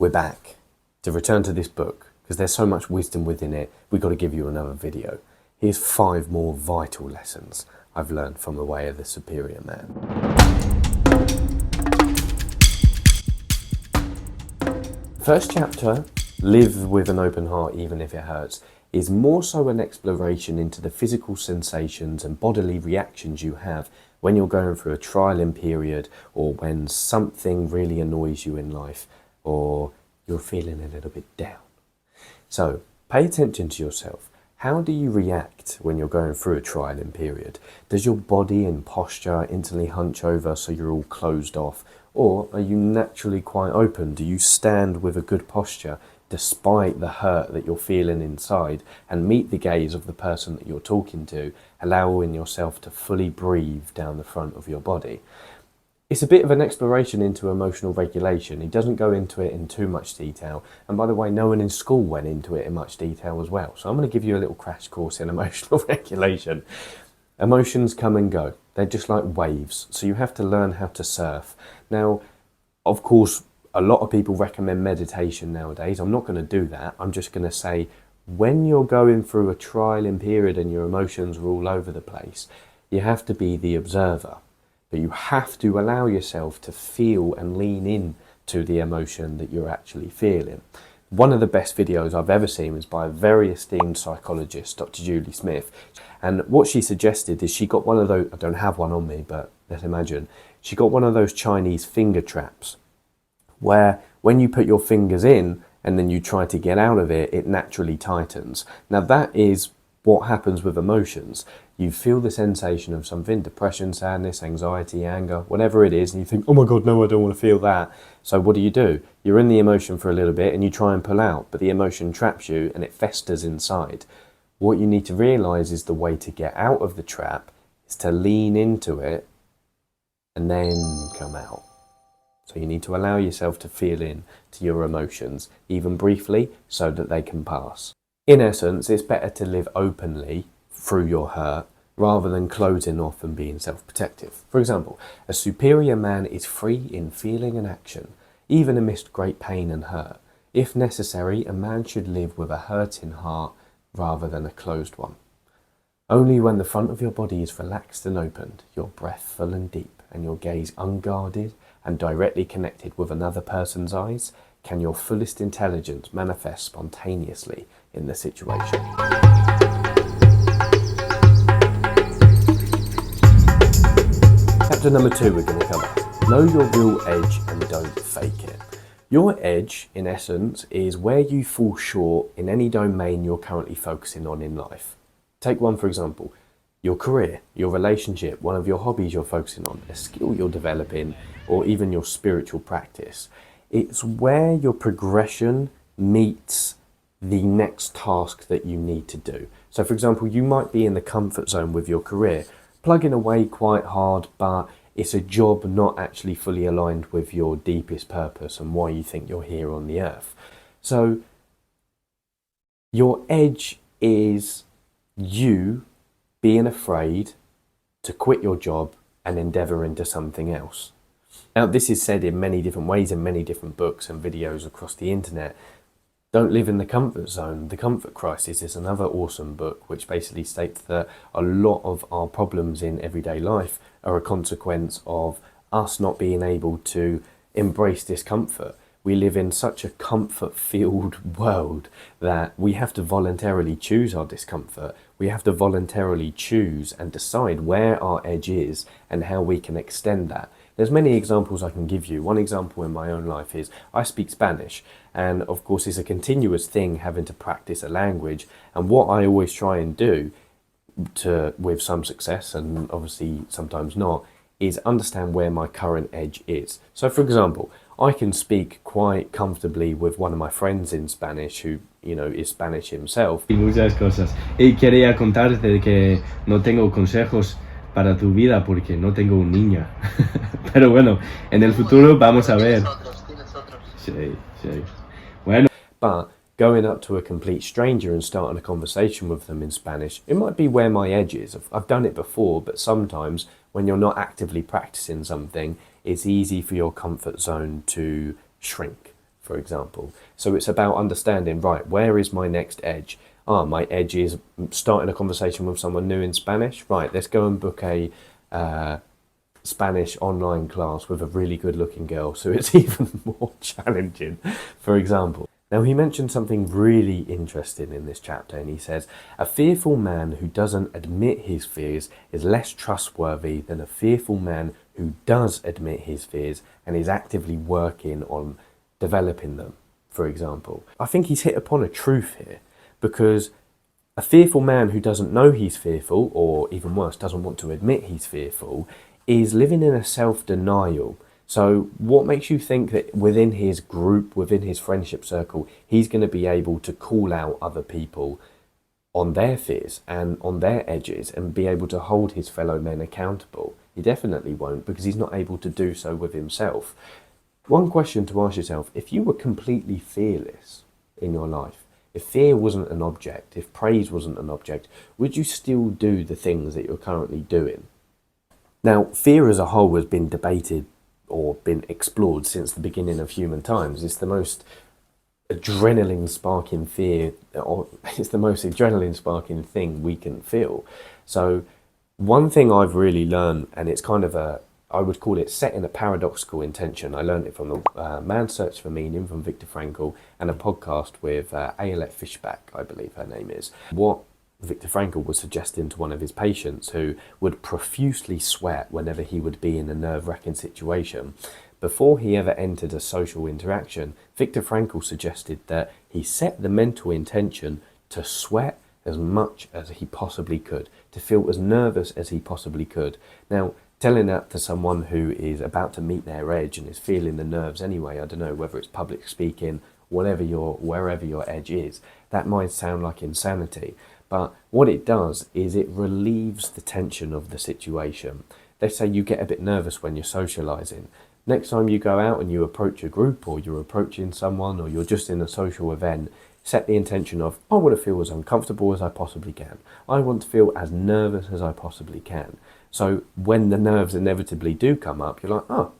we're back. To return to this book, because there's so much wisdom within it, we've got to give you another video. Here's 5 more vital lessons I've learned from The Way of the Superior Man. First chapter, Live with an Open Heart Even If It Hurts, is more so an exploration into the physical sensations and bodily reactions you have when you're going through a trialing period, or when something really annoys you in life, or you're feeling a little bit down. So pay attention to yourself. How do you react when you're going through a trialing period? Does your body and posture instantly hunch over so you're all closed off? Or are you naturally quite open? Do you stand with a good posture despite the hurt that you're feeling inside, and meet the gaze of the person that you're talking to, allowing yourself to fully breathe down the front of your body? It's a bit of an exploration into emotional regulation. He doesn't go into it in too much detail. And by the way, no one in school went into it in much detail as well. So I'm going to give you a little crash course in emotional regulation. Emotions come and go. They're just like waves. So you have to learn how to surf. Now, of course, a lot of people recommend meditation nowadays. I'm not going to do that. I'm just going to say, when you're going through a trialing period and your emotions are all over the place, you have to be the observer. But you have to allow yourself to feel and lean in to the emotion that you're actually feeling. One of the best videos I've ever seen was by a very esteemed psychologist, Dr. Julie Smith. And what she suggested is she got one of those, I don't have one on me, but let's imagine, she got one of those Chinese finger traps, where when you put your fingers in and then you try to get out of it, it naturally tightens. Now that is what happens with emotions. You feel the sensation of something, depression, sadness, anxiety, anger, whatever it is, and you think, oh my God, no, I don't want to feel that. So what do? You're in the emotion for a little bit and you try and pull out, but the emotion traps you and it festers inside. What you need to realize is the way to get out of the trap is to lean into it and then come out. So you need to allow yourself to feel in to your emotions, even briefly, so that they can pass. In essence, it's better to live openly through your hurt rather than closing off and being self-protective. For example, a superior man is free in feeling and action, even amidst great pain and hurt. If necessary, a man should live with a hurting heart rather than a closed one. Only when the front of your body is relaxed and opened, your breath full and deep, and your gaze unguarded and directly connected with another person's eyes, can your fullest intelligence manifest spontaneously in the situation. Chapter number 2 we're going to cover. Know your real edge and don't fake it. Your edge, in essence, is where you fall short in any domain you're currently focusing on in life. Take one for example, your career, your relationship, one of your hobbies you're focusing on, a skill you're developing, or even your spiritual practice. It's where your progression meets the next task that you need to do. So for example, you might be in the comfort zone with your career, plugging away quite hard, but it's a job not actually fully aligned with your deepest purpose and why you think you're here on the earth. So your edge is you being afraid to quit your job and endeavour into something else. Now, this is said in many different ways in many different books and videos across the internet. Don't live in the comfort zone. The Comfort Crisis is another awesome book which basically states that a lot of our problems in everyday life are a consequence of us not being able to embrace discomfort. We live in such a comfort-filled world that we have to voluntarily choose our discomfort. We have to voluntarily choose and decide where our edge is and how we can extend that. There's many examples I can give you. One example in my own life is I speak Spanish, and of course it's a continuous thing having to practice a language. And what I always try and do, with some success and obviously sometimes not, is understand where my current edge is. So for example, I can speak quite comfortably with one of my friends in Spanish who, you know, is Spanish himself. Y muchas cosas. Y quería contarte que no tengo consejos para tu vida porque no tengo un niño. Pero bueno, en el futuro vamos a ver. Sí, sí. Bueno. But going up to a complete stranger and starting a conversation with them in Spanish, it might be where my edge is. I've done it before, but sometimes when you're not actively practicing something, it's easy for your comfort zone to shrink, for example. So it's about understanding, right, where is my next edge? My edge is starting a conversation with someone new in Spanish. Right, let's go and book a Spanish online class with a really good looking girl, so it's even more challenging, for example. Now, he mentioned something really interesting in this chapter, and he says, a fearful man who doesn't admit his fears is less trustworthy than a fearful man who does admit his fears and is actively working on developing them, for example. I think he's hit upon a truth here, because a fearful man who doesn't know he's fearful, or even worse, doesn't want to admit he's fearful, is living in a self-denial. So what makes you think that within his group, within his friendship circle, he's going to be able to call out other people on their fears and on their edges and be able to hold his fellow men accountable? He definitely won't, because he's not able to do so with himself. One question to ask yourself: if you were completely fearless in your life, if fear wasn't an object, if praise wasn't an object, would you still do the things that you're currently doing? Now, fear as a whole has been debated or been explored since the beginning of human times. It's the most adrenaline sparking fear, or it's the most adrenaline sparking thing we can feel. So one thing I've really learned, and it's kind of I would call it setting a paradoxical intention. I learned it from the Man's Search for Meaning from Viktor Frankl, and a podcast with Ayelet Fishbach, I believe her name is. What Viktor Frankl was suggesting to one of his patients who would profusely sweat whenever he would be in a nerve-wracking situation. Before he ever entered a social interaction, Viktor Frankl suggested that he set the mental intention to sweat as much as he possibly could, to feel as nervous as he possibly could. Now, telling that to someone who is about to meet their edge and is feeling the nerves anyway, I don't know, whether it's public speaking, wherever your edge is, that might sound like insanity. But what it does is it relieves the tension of the situation. Let's say you get a bit nervous when you're socializing. Next time you go out and you approach a group, or you're approaching someone, or you're just in a social event, set the intention of, I want to feel as uncomfortable as I possibly can. I want to feel as nervous as I possibly can. So when the nerves inevitably do come up, you're like, oh,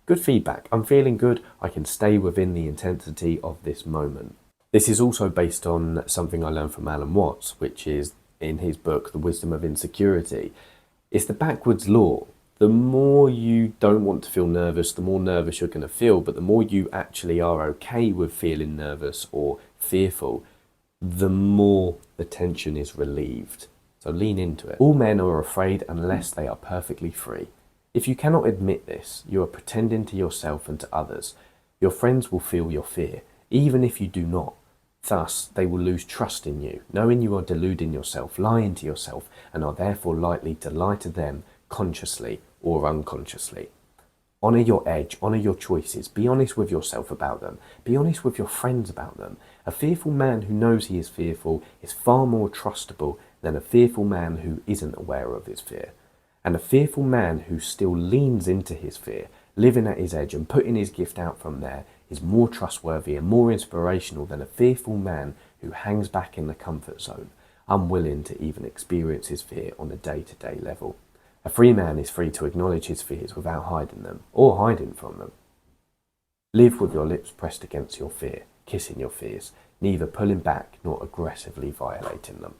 good feedback. I'm feeling good. I can stay within the intensity of this moment. This is also based on something I learned from Alan Watts, which is in his book, The Wisdom of Insecurity. It's the backwards law. The more you don't want to feel nervous, the more nervous you're going to feel, but the more you actually are okay with feeling nervous or fearful, the more the tension is relieved. So lean into it. All men are afraid unless they are perfectly free. If you cannot admit this, you are pretending to yourself and to others. Your friends will feel your fear, even if you do not. Thus, they will lose trust in you, knowing you are deluding yourself, lying to yourself, and are therefore likely to lie to them consciously or unconsciously. Honour your edge, honour your choices, be honest with yourself about them, be honest with your friends about them. A fearful man who knows he is fearful is far more trustable than a fearful man who isn't aware of his fear. And a fearful man who still leans into his fear, living at his edge and putting his gift out from there, is more trustworthy and more inspirational than a fearful man who hangs back in the comfort zone, unwilling to even experience his fear on a day-to-day level. A free man is free to acknowledge his fears without hiding them, or hiding from them. Live with your lips pressed against your fear, kissing your fears, neither pulling back nor aggressively violating them.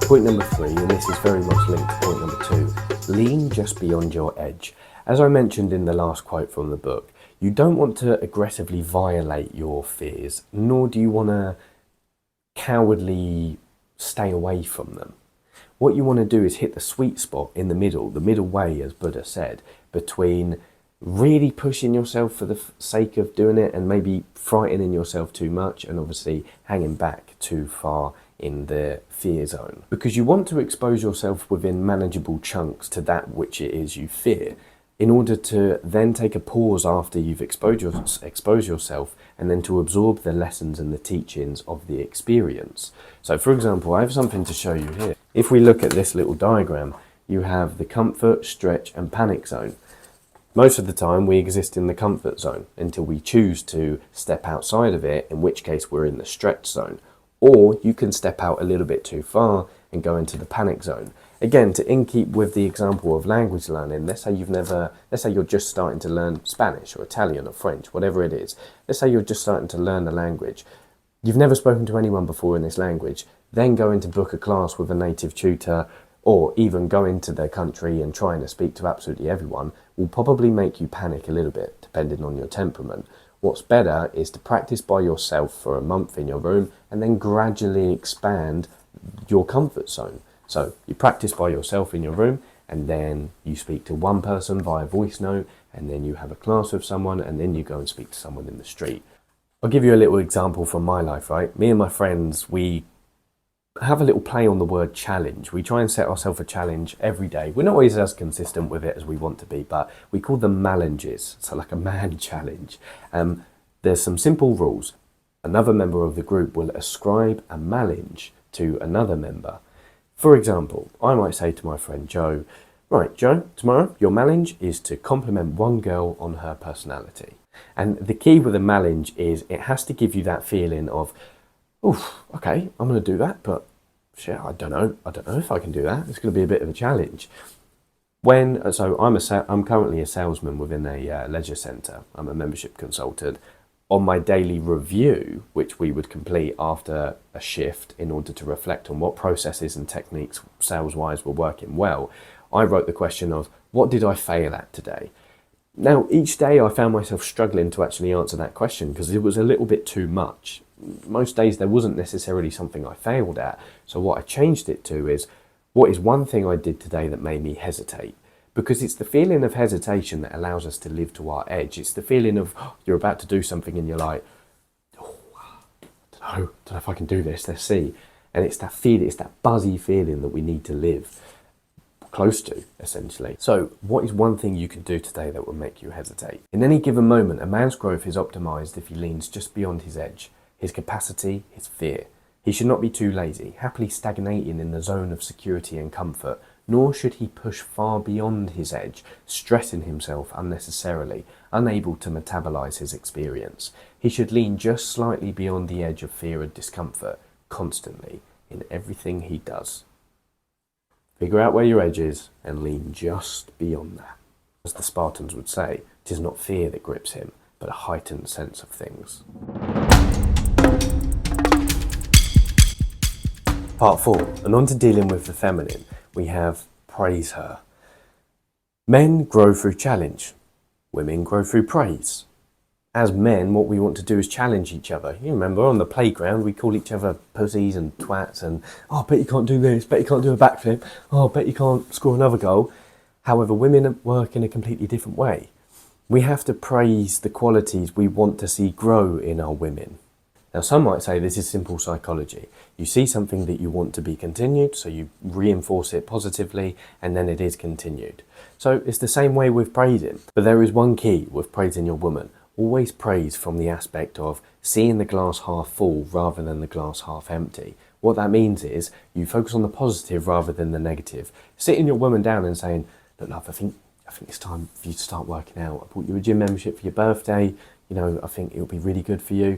Point number 3, and this is very much linked to point number 2, lean just beyond your edge. As I mentioned in the last quote from the book, you don't want to aggressively violate your fears, nor do you want to cowardly stay away from them. What you want to do is hit the sweet spot in the middle way, as Buddha said, between really pushing yourself for the sake of doing it and maybe frightening yourself too much, and obviously hanging back too far in the fear zone. Because you want to expose yourself within manageable chunks to that which it is you fear, in order to then take a pause after you've exposed yourself, and then to absorb the lessons and the teachings of the experience. So for example, I have something to show you here. If we look at this little diagram, you have the comfort, stretch and panic zone. Most of the time we exist in the comfort zone until we choose to step outside of it, in which case we're in the stretch zone. Or you can step out a little bit too far and go into the panic zone. Again, to keep with the example of language learning, let's say you're just starting to learn Spanish or Italian or French, whatever it is. Let's say you're just starting to learn the language. You've never spoken to anyone before in this language, then going to book a class with a native tutor or even go into their country and trying to speak to absolutely everyone will probably make you panic a little bit, depending on your temperament. What's better is to practice by yourself for a month in your room and then gradually expand your comfort zone. So you practice by yourself in your room and then you speak to one person via voice note and then you have a class with someone and then you go and speak to someone in the street. I'll give you a little example from my life, right? Me and my friends, we have a little play on the word challenge. We try and set ourselves a challenge every day. We're not always as consistent with it as we want to be, but we call them malenges, so like a man challenge. There's some simple rules. Another member of the group will ascribe a malinge to another member. For example, I might say to my friend Joe, right, Joe, tomorrow your malinge is to compliment one girl on her personality. And the key with a malinge is it has to give you that feeling of, oof, okay, I'm going to do that, but shit, I don't know if I can do that. It's going to be a bit of a challenge. I'm currently a salesman within a leisure centre. I'm a membership consultant. On my daily review, which we would complete after a shift in order to reflect on what processes and techniques sales-wise were working well, I wrote the question of, what did I fail at today? Now, each day I found myself struggling to actually answer that question because it was a little bit too much. Most days there wasn't necessarily something I failed at. So what I changed it to is, what is one thing I did today that made me hesitate? Because it's the feeling of hesitation that allows us to live to our edge. It's the feeling of you're about to do something and you're like, oh, I don't know if I can do this, let's see. And it's that feeling, it's that buzzy feeling that we need to live close to, essentially. So what is one thing you can do today that will make you hesitate? In any given moment, a man's growth is optimized if he leans just beyond his edge, his capacity, his fear. He should not be too lazy, happily stagnating in the zone of security and comfort, nor should he push far beyond his edge, stressing himself unnecessarily, unable to metabolize his experience. He should lean just slightly beyond the edge of fear and discomfort, constantly, in everything he does. Figure out where your edge is and lean just beyond that. As the Spartans would say, it is not fear that grips him, but a heightened sense of things. Part 4, and on to dealing with the feminine, we have praise her. Men grow through challenge. Women grow through praise. As men, what we want to do is challenge each other. You remember on the playground, we call each other pussies and twats and, oh, bet you can't do this, bet you can't do a backflip, oh, bet you can't score another goal. However, women work in a completely different way. We have to praise the qualities we want to see grow in our women. Now, some might say this is simple psychology. You see something that you want to be continued, so you reinforce it positively, and then it is continued. So it's the same way with praising. But there is one key with praising your woman. Always praise from the aspect of seeing the glass half full rather than the glass half empty. What that means is you focus on the positive rather than the negative. Sitting your woman down and saying, look, love, I think it's time for you to start working out. I bought you a gym membership for your birthday. You know, I think it'll be really good for you.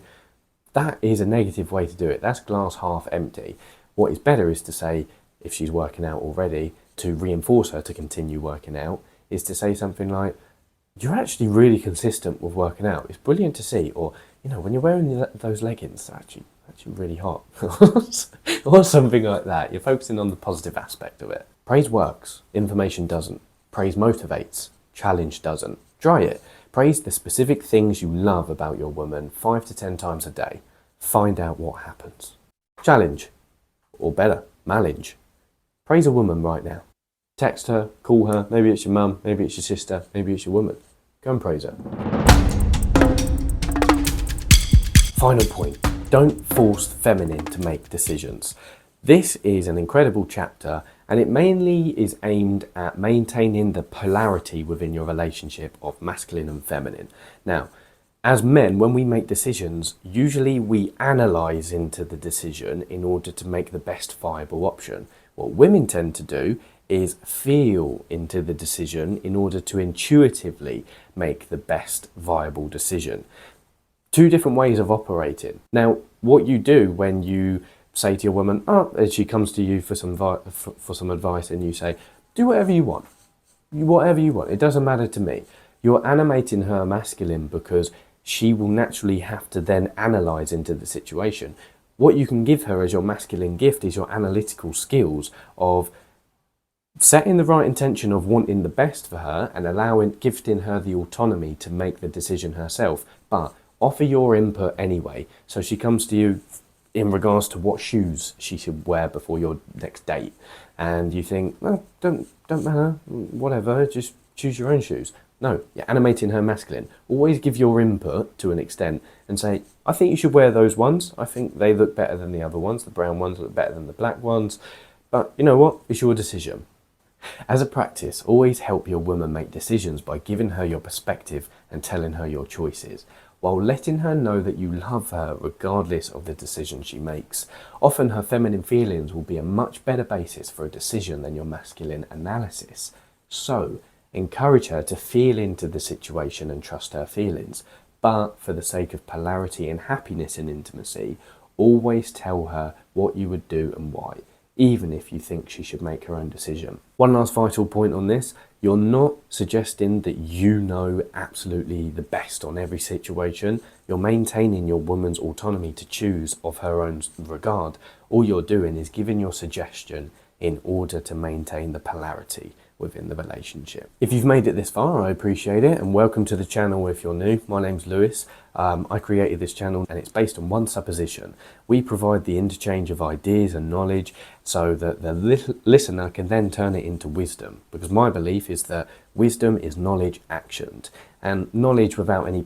That is a negative way to do it. That's glass half empty. What is better is to say, if she's working out already, to reinforce her to continue working out, is to say something like, you're actually really consistent with working out. It's brilliant to see. Or, you know, when you're wearing those leggings, they're actually really hot. Or something like that. You're focusing on the positive aspect of it. Praise works. Information doesn't. Praise motivates. Challenge doesn't. Try it. Praise the specific things you love about your woman 5 to 10 times a day. Find out what happens. Challenge. Or better, malinge. Praise a woman right now. Text her, call her, maybe it's your mum, maybe it's your sister, maybe it's your woman. Go and praise her. Final point. Don't force the feminine to make decisions. This is an incredible chapter, and it mainly is aimed at maintaining the polarity within your relationship of masculine and feminine. Now, as men, when we make decisions, usually we analyse into the decision in order to make the best viable option. What women tend to do is feel into the decision in order to intuitively make the best viable decision. Two different ways of operating. Now, what you do when you say to your woman, and she comes to you for some advice, and you say, do whatever you want. Whatever you want. It doesn't matter to me. You're animating her masculine because she will naturally have to then analyze into the situation. What you can give her as your masculine gift is your analytical skills of setting the right intention of wanting the best for her and gifting her the autonomy to make the decision herself, but offer your input anyway. So she comes to you in regards to what shoes she should wear before your next date, and you think, well, don't matter, whatever, just choose your own shoes. No, you're animating her masculine. Always give your input to an extent and say, I think you should wear those ones. I think they look better than the other ones. The brown ones look better than the black ones. But you know what? It's your decision. As a practice, always help your woman make decisions by giving her your perspective and telling her your choices, while letting her know that you love her regardless of the decision she makes. Often her feminine feelings will be a much better basis for a decision than your masculine analysis. So, encourage her to feel into the situation and trust her feelings, but for the sake of polarity and happiness in intimacy, always tell her what you would do and why, even if you think she should make her own decision. One last vital point on this, you're not suggesting that you know absolutely the best on every situation. You're maintaining your woman's autonomy to choose of her own regard. All you're doing is giving your suggestion in order to maintain the polarity within the relationship. If you've made it this far, I appreciate it, and welcome to the channel if you're new. My name's Lewis. I created this channel and it's based on one supposition. We provide the interchange of ideas and knowledge so that the listener can then turn it into wisdom, because my belief is that wisdom is knowledge actioned, and knowledge without any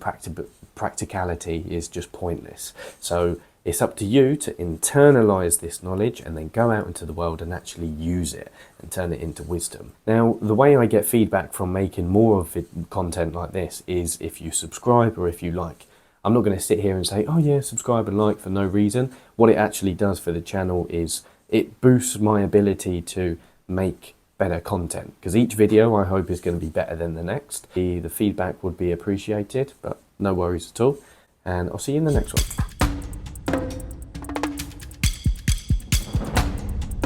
practicality is just pointless. So it's up to you to internalize this knowledge and then go out into the world and actually use it and turn it into wisdom. Now, the way I get feedback from making more of content like this is if you subscribe or if you like. I'm not going to sit here and say, oh yeah, subscribe and like for no reason. What it actually does for the channel is it boosts my ability to make better content, because each video I hope is going to be better than the next. The feedback would be appreciated, but no worries at all. And I'll see you in the next one.